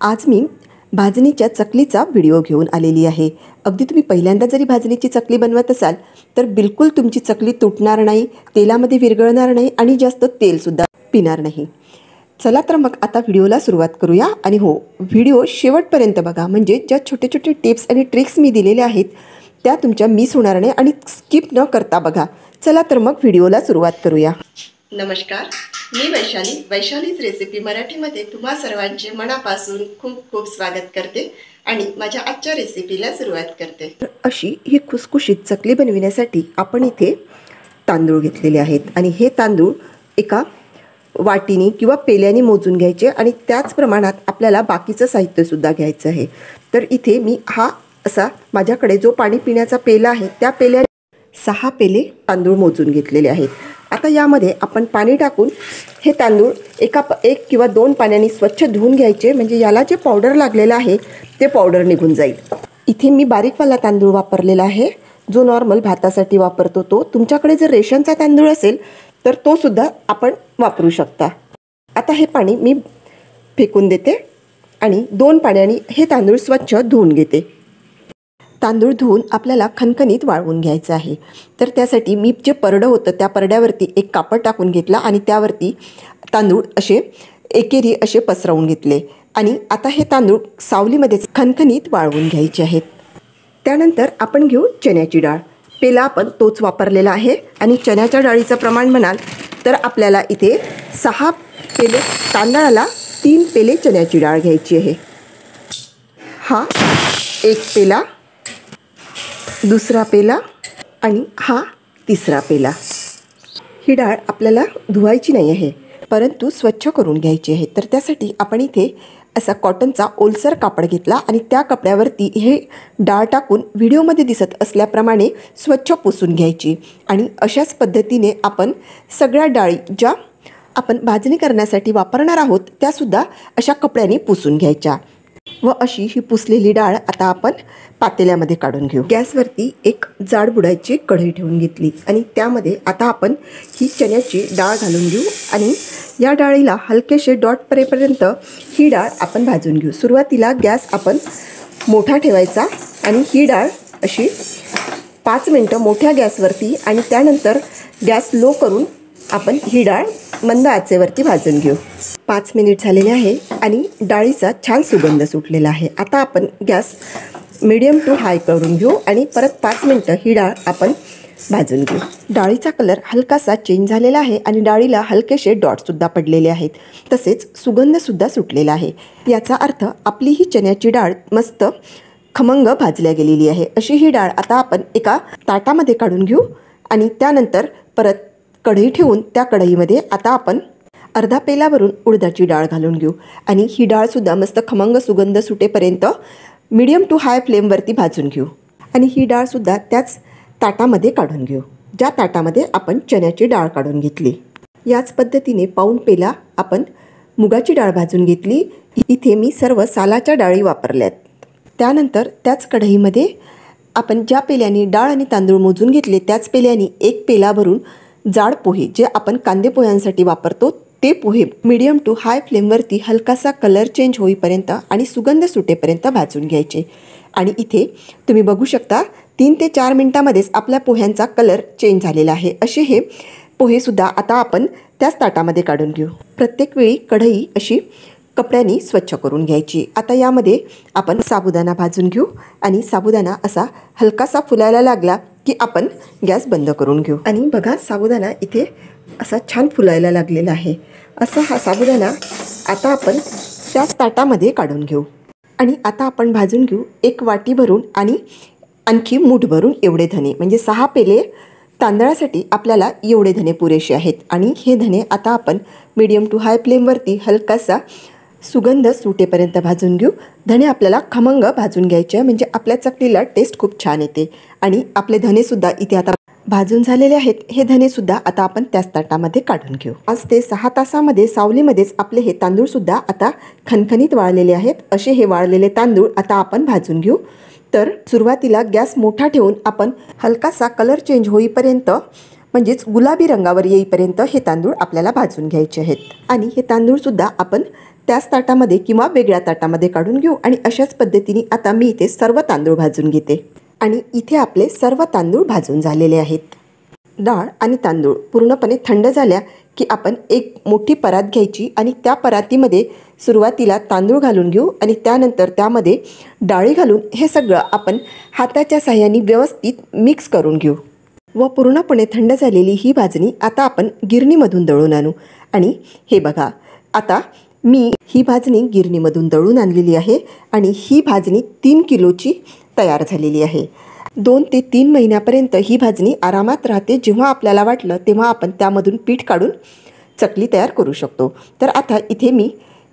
आज मी भाजणीच्या चकलीचा व्हिडिओ घेऊन आलेली आहे। अगदी तुम्ही पहिल्यांदा जरी भाजणीची चकली बनवत असाल तर बिलकुल तुमची चकली तुटणार नाही, तेलामध्ये विरघळणार नाही आणि जास्त तेल सुद्धा पिणार नाही। चला तर मग आता व्हिडिओला सुरुवात करूया आणि हो, व्हिडिओ शेवटपर्यंत बघा, म्हणजे ज्या छोटे छोटे टिप्स आणि ट्रिक्स मी दिलेल्या आहेत त्या तुमच्या मिस होणार नाही आणि स्किप न करता बघा। चला तर मग व्हिडिओला सुरुवात करूया। नमस्कार, मी वैशालीच रेसिपी मराठीमध्ये तुम्हा सर्वांचे मनापासून खूप खूप स्वागत करते आणि माझ्या आजच्या रेसिपीला सुरुवात करते। अशी ही खुसखुशीत चकली बनविण्यासाठी आपण इथे तांदूळ घेतलेले आहेत आणि हे तांदूळ एका वाटीने किंवा पेल्याने मोजून घ्यायचे आणि त्याच प्रमाणात आपल्याला बाकीचं साहित्य सुद्धा घ्यायचं आहे। तर इथे मी हा असा माझ्याकडे जो पाणी पिण्याचा पेला आहे त्या पेल्याने 6 पेले तांदूळ मोजून घेतलेले आहेत। आता यामध्ये आपण पाणी टाकून हे तांदूळ एक किंवा 2 पाण्याने स्वच्छ धुवून घ्यायचे, म्हणजे याला जे पावडर लागलेलं आहे ते पावडर निघून जाईल। इथे मी बारीकवाला तांदूळ वापरलेला आहे, जो नॉर्मल भातासाठी वापरतो तो। तुमच्याकडे जर रेशनचा तांदूळ असेल तर तो सुद्धा आपण वापरू शकता। आता हे पाणी मी फेकून देते आणि 2 पाण्याने हे तांदूळ स्वच्छ धुवून घेते। तांदूळ धुवून आपल्याला खणखणीत वाळवून घ्यायचं आहे। तर त्यासाठी मी जे परडं होतं त्या परड्यावरती एक कापड टाकून घेतला आणि त्यावरती तांदूळ असे एकेरी असे पसरवून घेतले आणि आता हे तांदूळ सावलीमध्ये खणखणीत वाळवून घ्यायचे आहेत। त्यानंतर आपण घेऊ चण्याची डाळ। पेला आपण तोच वापरलेला आहे आणि चण्याच्या डाळीचं प्रमाण म्हणाल तर आपल्याला इथे 6 पेले तांदळाला 3 पेले चण्याची डाळ घ्यायची आहे। हा 1 पेला, दुसरा पेला आणि हा 3रा पेला। ही डाळ आपल्याला धुवायची नाही आहे, परंतु स्वच्छ करून घ्यायची आहे। तर त्यासाठी आपण इथे असा कॉटनचा ओलसर कापड घेतला आणि त्या कपड्यावरती हे डाळ टाकून व्हिडिओमध्ये दिसत असल्याप्रमाणे स्वच्छ पुसून घ्यायची आणि अशाच पद्धतीने आपण सगळ्या डाळी ज्या आपण भाजणी करण्यासाठी वापरणार आहोत त्यासुद्धा अशा कपड्याने पुसून घ्यायच्या। व अशी ही पुसलेली डाळ आता आपण पातेल्यामध्ये काढून घेऊ। गॅसवरती एक जाड बुडाची कढई ठेवून घेतली आणि त्यामध्ये आता आपण ही चण्याची डाळ घालून घेऊ आणि या डाळीला हलकेसे डॉट पडेपर्यंत ही डाळ आपण भाजून घेऊ। सुरुवातीला गॅस आपण मोठा ठेवायचा आणि ही डाळ अशी 5 मिनिटं मोठ्या गॅसवरती आणि त्यानंतर गॅस लो करून आपण ही डाळ मंद आचेवरती भाजून घेऊ। 5 मिनिट झालेले आहे आणि डाळीचा छान सुगंध सुटलेला आहे। आता आपण गॅस मीडियम टू हाय करून घेऊ आणि परत 5 मिनिटं ही डाळ आपण भाजून घेऊ। डाळीचा कलर हलकासा चेंज झालेला आहे आणि डाळीला हलकेसे डॉटसुद्धा पडलेले आहेत, तसेच सुगंधसुद्धा सुटलेला आहे। याचा अर्थ आपली ही चण्याची डाळ मस्त खमंग भाजल्या गेलेली आहे। अशी ही डाळ आता आपण एका ताटामध्ये काढून घेऊ आणि त्यानंतर परत कढई ठेवून त्या कढईमध्ये आता आपण अर्धा पेला भरून उडदाची डाळ घालून घेऊ आणि ही डाळसुद्धा मस्त खमंग सुगंध सुटेपर्यंत मीडियम टू हाय फ्लेमवरती भाजून घेऊ आणि ही डाळसुद्धा त्याच ताटामध्ये काढून घेऊ ज्या ताटामध्ये आपण चण्याची डाळ काढून घेतली। याच पद्धतीने पाऊण पेला आपण मुगाची डाळ भाजून घेतली। इथे मी सर्व सालाच्या डाळी वापरल्यात। त्यानंतर त्याच कढईमध्ये आपण ज्या पेल्याने डाळ आणि तांदूळ मोजून घेतले त्याच पेल्याने 1 पेला भरून जाड पोहे, जे आपण कांदे पोह्यांसाठी वापरतो ते पोहे मीडियम टू हाय फ्लेमवरती हलकासा कलर चेंज होईपर्यंत आणि सुगंध सुटेपर्यंत भाजून घ्यायचे। आणि इथे तुम्ही बघू शकता 3 ते 4 मिनिटांमध्येच आपल्या पोह्यांचा कलर चेंज झालेला आहे। असे हे पोहेसुद्धा आता आपण त्याच ताटामध्ये काढून घेऊ। प्रत्येक वेळी कढई अशी कपड्याने स्वच्छ करून घ्यायची। आता यामध्ये आपण साबुदाणा भाजून घेऊ आणि साबुदाणा असा हलकासा फुलायला लागला की आपण गॅस बंद करून घेऊ आणि बघा साबुदाणा इथे असा छान फुलायला लागलेला आहे। असा हा साबुदाणा आता आपण त्याच ताटामध्ये काढून घेऊ आणि आता आपण भाजून घेऊ 1 वाटी भरून आणि आणखी मूठ भरून एवढे धने, म्हणजे 6 पेले तांदळासाठी आपल्याला एवढे धने पुरेसे आहेत। आणि हे धने आता आपण मीडियम टू हाय फ्लेमवरती हलकासा सुगंध सुटेपर्यंत भाजून घेऊ। धने आपल्याला खमंग भाजून घ्यायचे, म्हणजे आपल्या चकलीला टेस्ट खूप छान येते। आणि आपले धनेसुद्धा इथे आता भाजून झालेले आहेत। हे धनेसुद्धा आता आपण त्याच ताटामध्ये काढून घेऊ। 5 ते 6 तासामध्ये सावलीमध्येच आपले हे तांदूळसुद्धा आता खणखणीत वाळलेले आहेत। असे हे वाळलेले तांदूळ आता आपण भाजून घेऊ। तर सुरुवातीला गॅस मोठा ठेवून आपण हलकासा कलर चेंज होईपर्यंत, म्हणजेच गुलाबी रंगावर येईपर्यंत हे तांदूळ आपल्याला भाजून घ्यायचे आहेत। आणि हे तांदूळसुद्धा आपण त्याच ताटामध्ये किंवा वेगळ्या ताटामध्ये काढून घेऊ आणि अशाच पद्धतीने आता मी इथे सर्व तांदूळ भाजून घेते आणि इथे आपले सर्व तांदूळ भाजून झालेले आहेत। डाळ आणि तांदूळ पूर्णपणे थंड झाल्या की आपण एक मोठी परात घ्यायची आणि त्या परातीमध्ये सुरुवातीला तांदूळ घालून घेऊ आणि त्यानंतर त्यामध्ये डाळी घालून हे सगळं आपण हाताच्या साहाय्याने व्यवस्थित मिक्स करून घेऊ व पूर्णपणे थंड झालेली ही भाजणी आता आपण गिरणीमधून दळून आणू। आणि हे बघा, आता मी ही भाजणी गिरणीमधून दळून आणलेली आहे आणि ही भाजणी 3 किलोची तयार झालेली आहे। 2 ते 3 महिन्यापर्यंत ही भाजणी आरामात राहते। जेव्हा आपल्याला वाटलं तेव्हा आपण त्यामधून पीठ काढून चकली तयार करू शकतो। तर आता इथे मी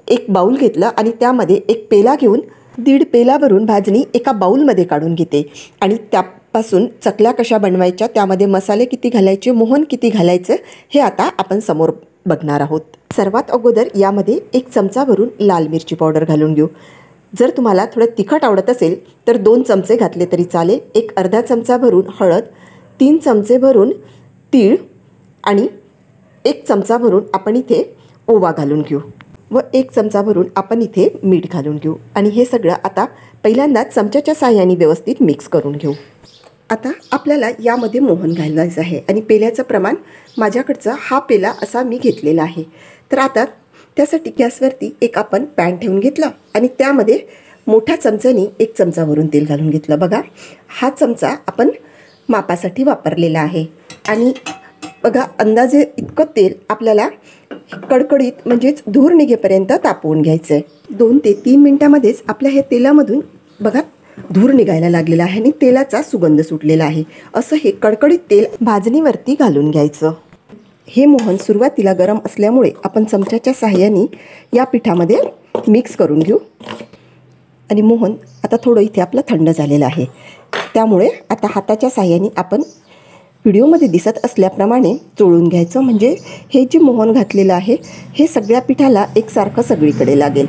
एक बाऊल घेतलं आणि त्यामध्ये एक पेला घेऊन 1.5 पेला भरून भाजणी एका बाऊलमध्ये काढून घेते आणि त्यापासून चकल्या कशा बनवायच्या, त्यामध्ये मसाले किती घालायचे, मोहन किती घालायचं हे आता आपण समोर बघणार आहोत। सर्वात अगोदर यामध्ये 1 चमचा भरून लाल मिरची पावडर घालून घेऊ। जर तुम्हाला थोडं तिखट आवडत असेल तर 2 चमचे घातले तरी चालेल। एक अर्धा चमचा भरून हळद, 3 चमचे भरून तीळ आणि 1 चमचा भरून आपण इथे ओवा घालून घेऊ व 1 चमचा भरून आपण इथे मीठ घालून घेऊ आणि हे सगळं आता पहिल्यांदा चमच्याच्या साहाय्याने व्यवस्थित मिक्स करून घेऊ। आता आपल्याला यामध्ये मोहन घालायचं आहे आणि पेल्याचं प्रमाण माझ्याकडचा हा पेला असा मी घेतलेला आहे। तर आता त्यासाठी गॅसवरती एक आपण पॅन ठेवून घेतलं आणि त्यामध्ये मोठ्या चमच्याने 1 चमचा भरून तेल घालून घेतलं। बघा, हा चमचा आपण मापासाठी वापरलेला आहे आणि बघा अंदाजे इतकं तेल आपल्याला कडकडीत म्हणजेच धूर निघेपर्यंत तापवून घ्यायचं आहे। 2 ते 3 मिनिटांमध्येच आपल्या हे तेलामधून बघा धूर निघायला लागलेला आहे आणि तेलाचा सुगंध सुटलेला आहे। असं हे कडकडीत तेल भाजणीवरती घालून घ्यायचं। हे मोहन सुरुवातीला गरम असल्यामुळे आपण चमच्याच्या साहाय्याने या पिठामध्ये मिक्स करून घेऊ आणि मोहन आता थोडं इथे आपलं थंड झालेलं आहे, त्यामुळे आता हाताच्या साहाय्याने आपण व्हिडिओमध्ये दिसत असल्याप्रमाणे चोळून घ्यायचं, म्हणजे हे जे मोहन घातलेलं आहे हे सगळ्या पिठाला एकसारखं सगळीकडे लागेल।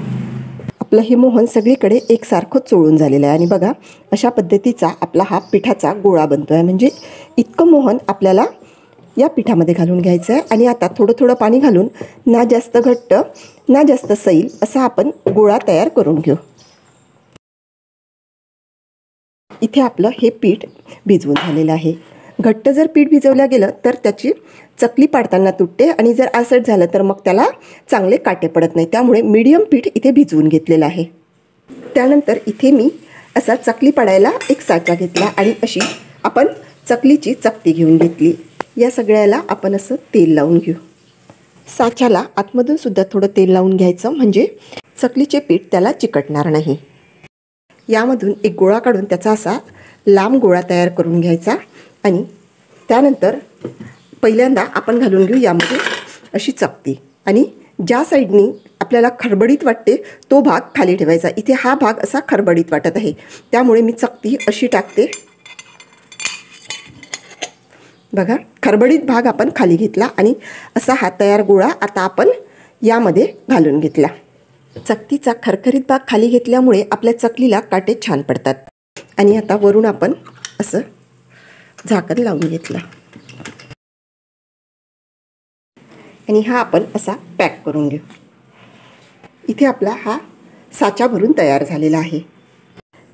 आपलं हे मोहन सगळीकडे एकसारखं चोळून झालेलं आहे आणि बघा अशा पद्धतीचा आपला हा पिठाचा गोळा बनतो आहे। म्हणजे इतकं मोहन आपल्याला या पिठामध्ये घालून घ्यायचं आहे आणि आता थोडं थोडं पाणी घालून ना जास्त घट्ट ना जास्त सैल असा आपण गोळा तयार करून घेऊ। इथे आपलं हे पीठ भिजवून झालेलं आहे। घट्ट जर पीठ भिजवलं गेलं तर त्याची चकली पाडताना तुटते आणि जर आसट झालं तर मग त्याला चांगले काटे पडत नाही, त्यामुळे मीडियम पीठ इथे भिजवून घेतलेलं आहे। त्यानंतर इथे मी असा चकली पाडायला एक साचा घेतला आणि अशी आपण चकलीची चकती घेऊन घेतली। या सगळ्याला आपण असं तेल लावून घेऊ। साच्याला आतमधून सुद्धा थोडं तेल लावून घ्यायचं, म्हणजे चकलीचे पीठ त्याला चिकटणार नाही। यामधून एक गोळा काढून त्याचा असा लांब गोळा तयार करून घ्यायचा आणि त्यानंतर पहिल्यांदा आपण घालून घेऊ यामध्ये अशी चकती आणि ज्या साईडनी आपल्याला खरबडीत वाटते तो भाग खाली ठेवायचा। इथे हा भाग असा खरबडीत वाटत आहे, त्यामुळे मी चकती अशी टाकते। बघा, खरबडीत भाग आपण खाली घेतला आणि असा हा तयार गोळा आता आपण यामध्ये घालून घेतला। चकतीचा खरखरीत भाग खाली घेतल्यामुळे आपल्या चकलीला काटे छान पडतात आणि आता वरून आपण असं झाकण लावून घेतलं आणि हा आपण असा पॅक करून घेऊ। इथे आपला हा साचा भरून तयार झालेला आहे।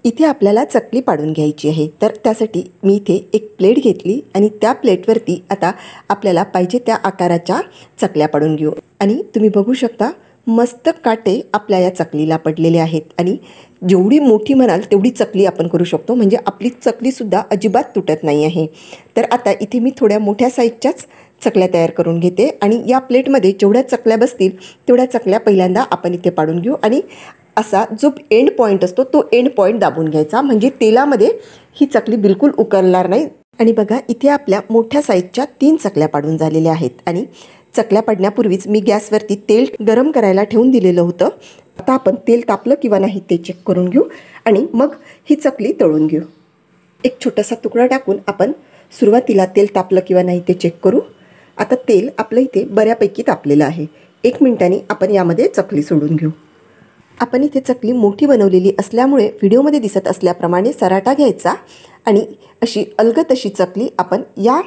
इथे आपल्याला चकली पाडून घ्यायची आहे, तर त्यासाठी मी इथे एक प्लेट घेतली आणि त्या प्लेटवरती आता आपल्याला पाहिजे त्या आकाराच्या चकल्या पाडून घेऊ आणि तुम्ही बघू शकता मस्त काटे आपल्या या चकलीला पडलेले आहेत आणि जेवढी मोठी म्हणाल तेवढी चकली आपण करू शकतो, म्हणजे आपली चकलीसुद्धा अजिबात तुटत नाही आहे। तर आता इथे मी थोड्या मोठ्या साईजच्याच चकल्या तयार करून घेते आणि या प्लेटमध्ये जेवढ्या चकल्या बसतील तेवढ्या चकल्या पहिल्यांदा आपण इथे पाडून घेऊ आणि असा जो एंड पॉईंट असतो तो एंड पॉईंट दाबून घ्यायचा, म्हणजे तेलामध्ये ही चकली बिलकुल उकळणार नाही। आणि बघा इथे आपल्या मोठ्या साईजच्या 3 चकल्या पाडून झालेल्या आहेत आणि चकल्या पाडण्यापूर्वीच मी गॅसवरती तेल गरम करायला ठेवून दिलेलं होतं। आता आपण तेल तापलं किंवा नाही ते चेक करून घेऊ आणि मग ही चकली तळून घेऊ। एक छोटासा तुकडा टाकून आपण सुरुवातीला तेल तापलं किंवा नाही ते चेक करू। आता तेल आपलं इथे बऱ्यापैकी तापलेलं आहे। 1 मिनिटांनी आपण यामध्ये चकली सोडून घेऊ। आपण इथे चकली मोठी बनवलेली असल्यामुळे व्हिडिओमध्ये दिसत असल्याप्रमाणे सराटा घ्यायचा आणि अशी अलगद अशी चकली आपण या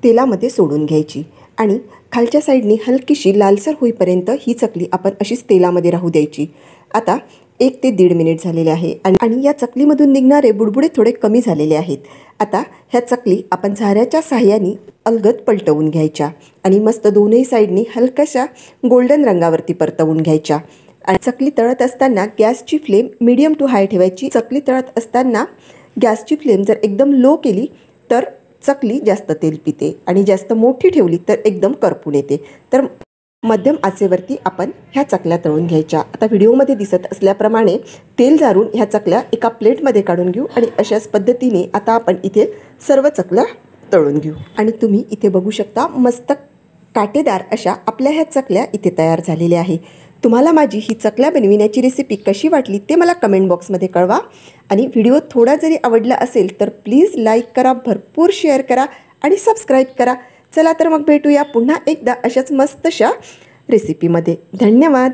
तेलामध्ये सोडून घ्यायची। आणि खालच्या साईडनी हलकीशी लालसर होईपर्यंत ही चकली आपण अशीच तेलामध्ये राहू द्यायची। आता 1 ते 1.5 मिनिट झालेले आहे आणि या चकलीमधून निघणारे बुडबुडे थोडे कमी झालेले आहेत। आता ह्या चकली आपण झाऱ्याच्या साहाय्याने अलगद पलटवून घ्यायच्या आणि मस्त दोन्ही साईडनी हलकाशा गोल्डन रंगावरती परतवून घ्यायच्या। आणि चकली तळत असताना गॅसची फ्लेम मीडियम टू हाय ठेवायची। चकली तळत असताना गॅसची फ्लेम जर एकदम लो केली तर चकली जास्त तेल पिते आणि जास्त मोठी ठेवली तर एकदम करपून येते। तर मध्यम आचेवरती आपण ह्या चकल्या तळून घ्यायच्या। आता व्हिडिओमध्ये दिसत असल्याप्रमाणे तेल जारून ह्या चकल्या एका प्लेटमध्ये काढून घेऊ आणि अशाच पद्धतीने आता आपण इथे सर्व चकल्या तळून घेऊ। आणि तुम्ही इथे बघू शकता मस्त काटेदार अशा आपल्या ह्या चकल्या इथे तयार झालेल्या आहे। तुम्हाला माझी ही चकल्या बनविण्याची रेसिपी कशी वाटली ते मला कमेंट बॉक्समध्ये कळवा आणि व्हिडिओ थोडा जरी आवडला असेल तर प्लीज लाईक करा, भरपूर शेअर करा आणि सबस्क्राईब करा। चला तर मग भेटूया पुन्हा एकदा अशाच मस्तशा रेसिपीमध्ये। धन्यवाद।